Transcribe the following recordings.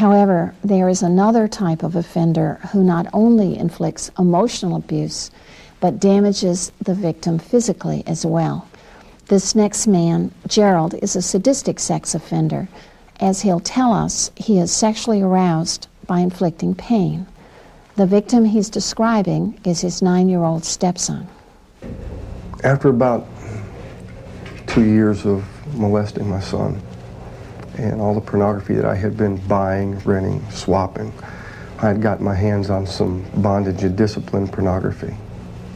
However, there is another type of offender who not only inflicts emotional abuse, but damages the victim physically as well. This next man, Gerald, is a sadistic sex offender. As he'll tell us, he is sexually aroused by inflicting pain. The victim he's describing is his 9-year-old stepson. After about 2 years of molesting my son and all the pornography that I had been buying, renting, swapping, I had gotten my hands on some bondage and discipline pornography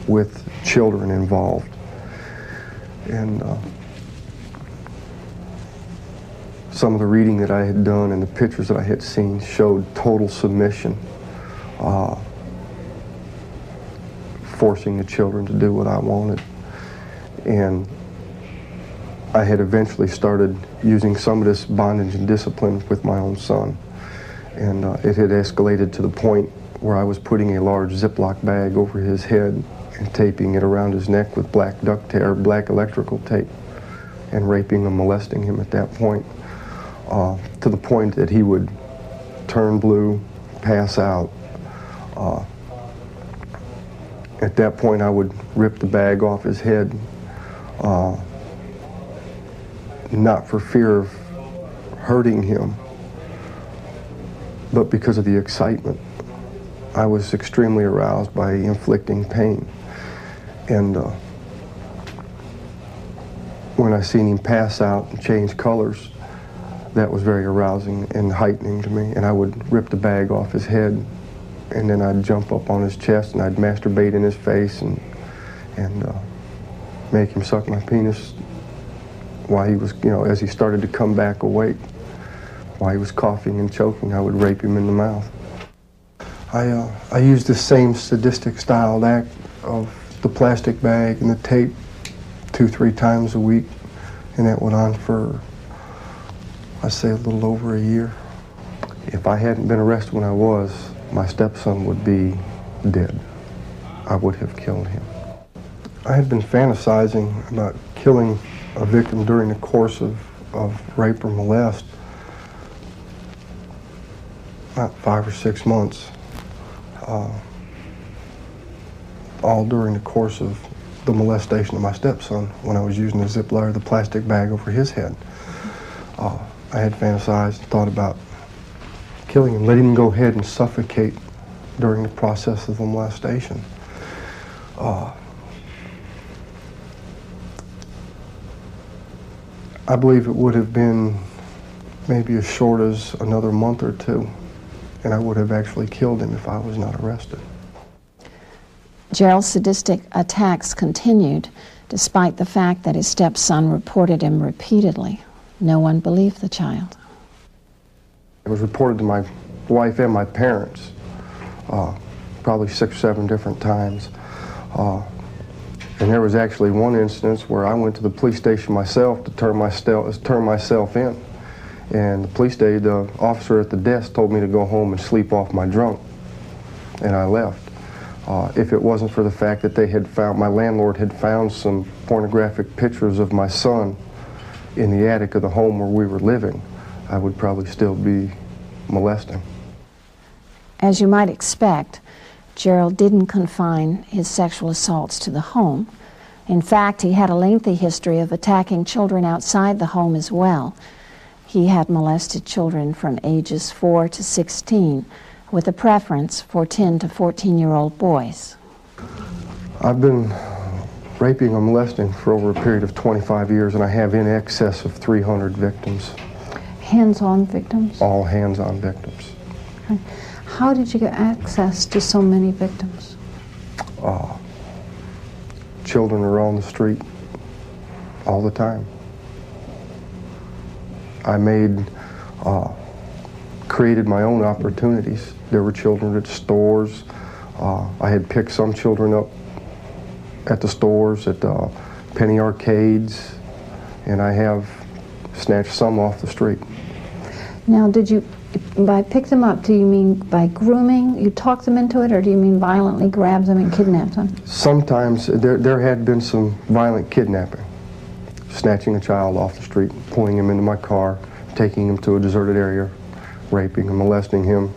with children involved. And some of the reading that I had done and the pictures that I had seen showed total submission, forcing the children to do what I wanted. And I had eventually started using some of this bondage and discipline with my own son. And it had escalated to the point where I was putting a large Ziploc bag over his head and taping it around his neck with black duct tape, or black electrical tape, and raping and molesting him at that point, to the point that he would turn blue, pass out. At that point, I would rip the bag off his head, not for fear of hurting him, but because of the excitement. I was extremely aroused by inflicting pain. And when I seen him pass out and change colors, that was very arousing and heightening to me. And I would rip the bag off his head, and then I'd jump up on his chest and I'd masturbate in his face and make him suck my penis while he was, as he started to come back awake. While he was coughing and choking, I would rape him in the mouth. I used the same sadistic styled act of the plastic bag and the tape 2-3 times a week, and that went on for, I'd say, a little over a year. If I hadn't been arrested when I was, my stepson would be dead. I would have killed him. I had been fantasizing about killing a victim during the course of rape or molest about 5 or 6 months, all during the course of the molestation of my stepson when I was using the Ziploc or the plastic bag over his head. I had fantasized and thought about killing him, letting him go ahead and suffocate during the process of the molestation. I believe it would have been maybe as short as another month or 2, and I would have actually killed him if I was not arrested. Gerald's sadistic attacks continued despite the fact that his stepson reported him repeatedly. No one believed the child. It was reported to my wife and my parents probably 6 or 7 different times. And there was actually one instance where I went to the police station myself to turn myself in. And the officer at the desk told me to go home and sleep off my drunk, and I left. If it wasn't for the fact that my landlord had found some pornographic pictures of my son in the attic of the home where we were living, I would probably still be molesting. As you might expect, Gerald didn't confine his sexual assaults to the home. In fact, he had a lengthy history of attacking children outside the home as well. He had molested children from ages 4 to 16, with a preference for 10 to 14-year-old boys. I've been raping and molesting for over a period of 25 years, and I have in excess of 300 victims. Hands-on victims? All hands-on victims. Okay. How did you get access to so many victims? Children are on the street all the time. I created my own opportunities. There were children at stores. I had picked some children up at the stores, at penny arcades, and I have snatched some off the street. Now, by pick them up, do you mean by grooming? You talk them into it, or do you mean violently grab them and kidnap them? Sometimes there had been some violent kidnapping. Snatching a child off the street, pulling him into my car, taking him to a deserted area, raping and molesting him,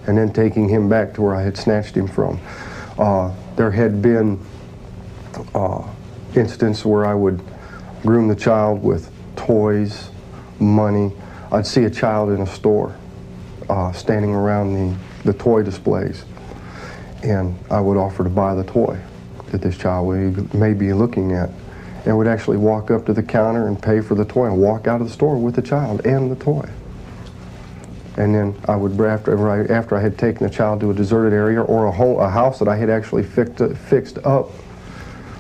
and then taking him back to where I had snatched him from. There had been instances where I would groom the child with toys, money. I'd see a child in a store standing around the toy displays, and I would offer to buy the toy that this child may be looking at, and would actually walk up to the counter and pay for the toy and walk out of the store with the child and the toy. And then I would, after I had taken the child to a deserted area or a house that I had actually fixed up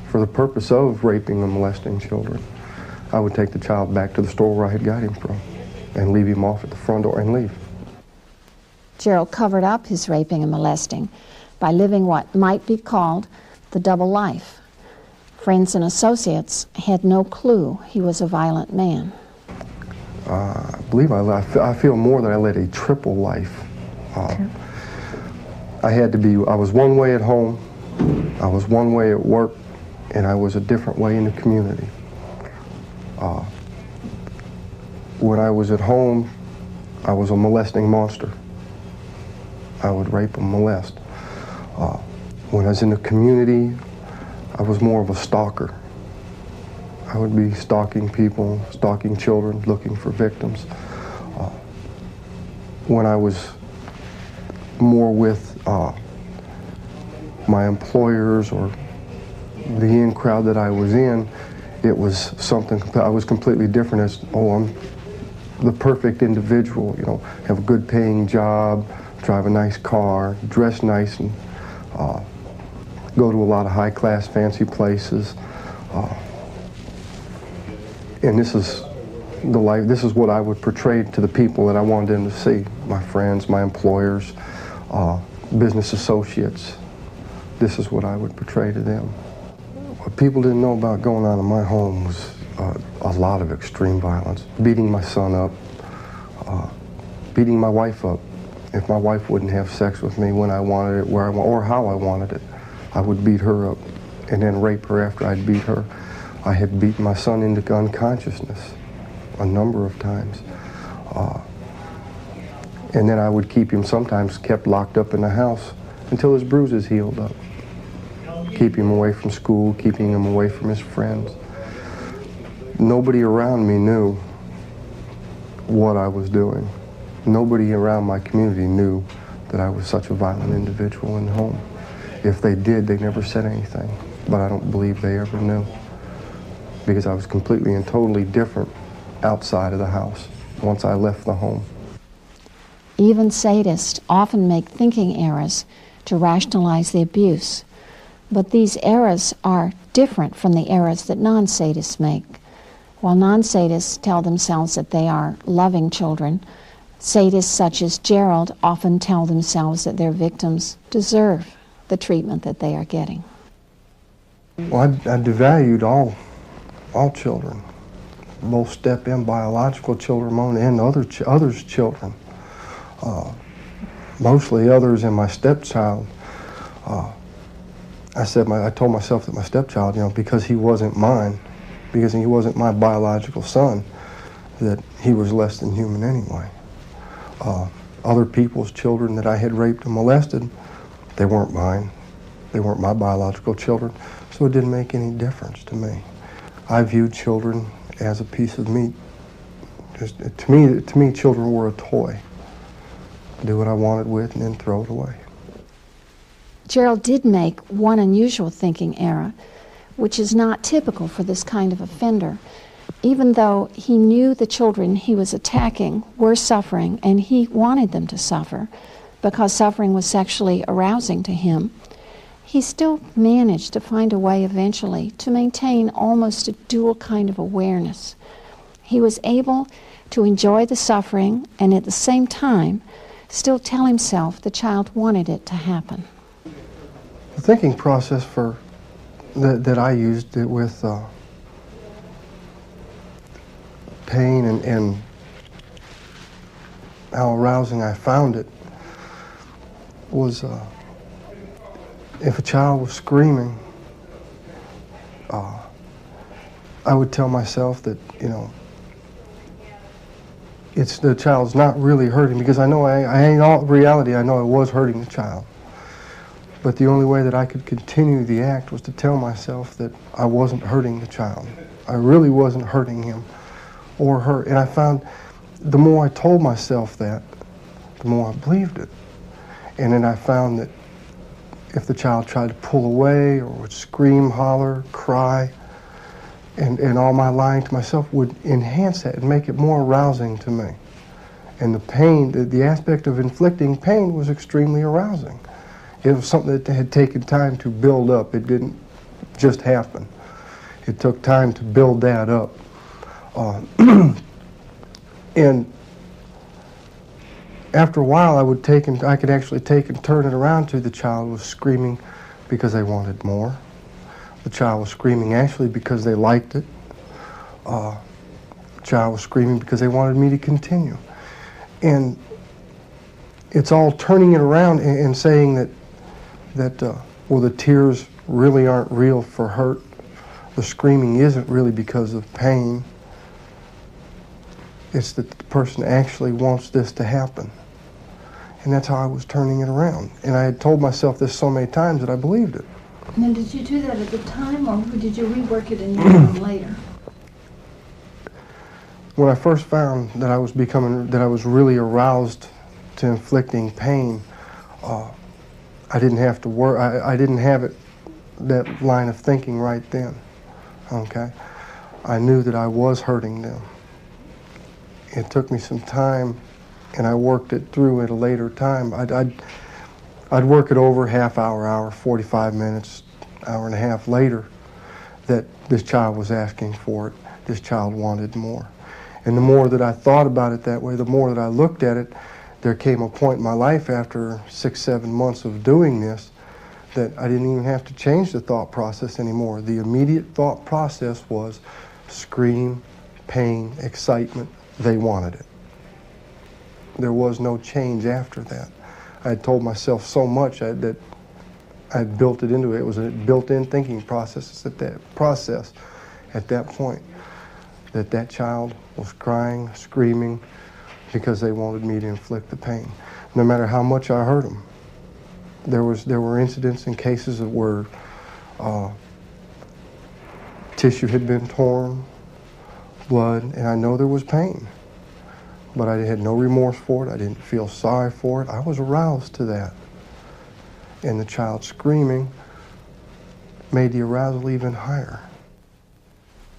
for the purpose of raping and molesting children, I would take the child back to the store where I had got him from and leave him off at the front door and leave. Gerald covered up his raping and molesting by living what might be called the double life. Friends and associates had no clue he was a violent man. I believe I feel more that I led a triple life. I was one way at home, I was one way at work, and I was a different way in the community. When I was at home, I was a molesting monster. I would rape and molest. When I was in the community, I was more of a stalker. I would be stalking people, stalking children, looking for victims. When I was more with my employers or the in crowd that I was in, it was something, I was completely different as, I'm the perfect individual, have a good paying job, drive a nice car, dress nice, and go to a lot of high class, fancy places. And this is the life, this is what I would portray to the people that I wanted them to see. My friends, my employers, business associates. This is what I would portray to them. What people didn't know about going on in my home was a lot of extreme violence. Beating my son up, beating my wife up. If my wife wouldn't have sex with me when I wanted it, where I or how I wanted it, I would beat her up and then rape her after I'd beat her. I had beaten my son into unconsciousness a number of times. And then I would keep him, sometimes kept locked up in the house until his bruises healed up. Keep him away from school, keeping him away from his friends. Nobody around me knew what I was doing. Nobody around my community knew that I was such a violent individual in the home. If they did, they never said anything, but I don't believe they ever knew, because I was completely and totally different outside of the house once I left the home. Even sadists often make thinking errors to rationalize the abuse, but these errors are different from the errors that non-sadists make. While non-sadists tell themselves that they are loving children, sadists such as Gerald often tell themselves that their victims deserve the treatment that they are getting. Well, I devalued all children, both step-in biological children and others' children. Mostly others and my stepchild. I told myself that my stepchild, because he wasn't mine, because he wasn't my biological son, that he was less than human anyway. Other people's children that I had raped and molested, they weren't mine. They weren't my biological children, so it didn't make any difference to me. I viewed children as a piece of meat. To me, children were a toy. Do what I wanted with and then throw it away. Gerald did make one unusual thinking error, which is not typical for this kind of offender. Even though he knew the children he was attacking were suffering and he wanted them to suffer because suffering was sexually arousing to him, he still managed to find a way eventually to maintain almost a dual kind of awareness. He was able to enjoy the suffering and at the same time still tell himself the child wanted it to happen. The thinking process that I used it with pain and how arousing I found it was if a child was screaming, I would tell myself that, it's the child's not really hurting, because I know in all reality I know I was hurting the child. But the only way that I could continue the act was to tell myself that I wasn't hurting the child. I really wasn't hurting him or her. And I found the more I told myself that, the more I believed it. And then I found that if the child tried to pull away or would scream, holler, cry, and all my lying to myself would enhance that and make it more arousing to me. And the pain, the aspect of inflicting pain was extremely arousing. It was something that had taken time to build up. It didn't just happen. It took time to build that up. And after a while, I could actually take and turn it around to the child was screaming because they wanted more. The child was screaming actually because they liked it. The child was screaming because they wanted me to continue. And it's all turning it around and saying that well, the tears really aren't real for hurt. The screaming isn't really because of pain. It's that the person actually wants this to happen. And that's how I was turning it around. And I had told myself this so many times that I believed it. Now, did you do that at the time, or did you rework it in your mind later? When I first found that I was really aroused to inflicting pain, I didn't have to work. I didn't have that line of thinking right then. Okay, I knew that I was hurting them. It took me some time, and I worked it through at a later time. I'd work it over half hour, 45 minutes, hour and a half later, that this child was asking for it. This child wanted more. And the more that I thought about it that way, the more that I looked at it, there came a point in my life after 6-7 months of doing this that I didn't even have to change the thought process anymore. The immediate thought process was scream, pain, excitement. They wanted it. There was no change after that. I had told myself so much that I had built it into it. It was a built-in thinking process at that point, that child was crying, screaming, because they wanted me to inflict the pain, no matter how much I hurt them. There were incidents and cases where tissue had been torn, blood, and I know there was pain, but I had no remorse for it. I didn't feel sorry for it. I was aroused to that. And the child screaming made the arousal even higher.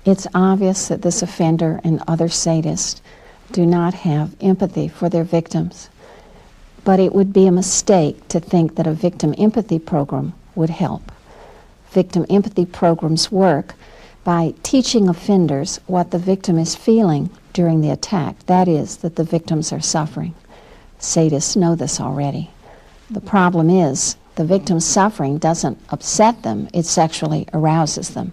It's obvious that this offender and other sadists do not have empathy for their victims, but it would be a mistake to think that a victim empathy program would help. Victim empathy programs work by teaching offenders what the victim is feeling during the attack. That is, that the victims are suffering. Sadists know this already. The problem is the victim's suffering doesn't upset them, it sexually arouses them.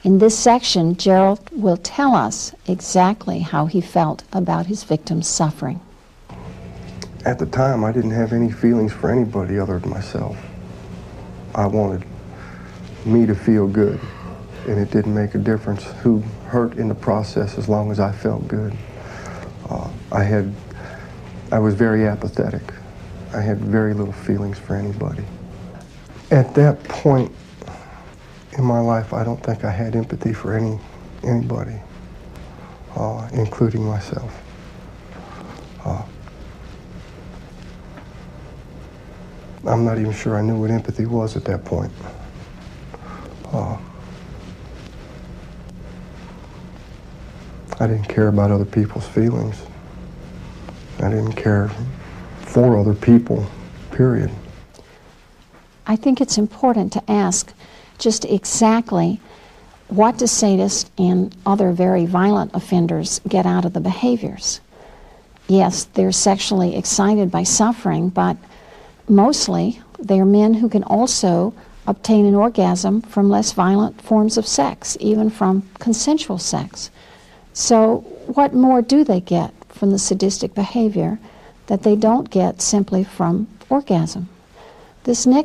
In this section, Gerald will tell us exactly how he felt about his victim's suffering. At the time, I didn't have any feelings for anybody other than myself. I wanted me to feel good, and it didn't make a difference who hurt in the process as long as I felt good. I was very apathetic. I had very little feelings for anybody. At that point in my life, I don't think I had empathy for anybody, including myself. I'm not even sure I knew what empathy was at that point. I didn't care about other people's feelings. I didn't care for other people, period. I think it's important to ask just exactly what do sadists and other very violent offenders get out of the behaviors. Yes, they're sexually excited by suffering, but mostly they're men who can also obtain an orgasm from less violent forms of sex, even from consensual sex. So what more do they get from the sadistic behavior that they don't get simply from orgasm? This next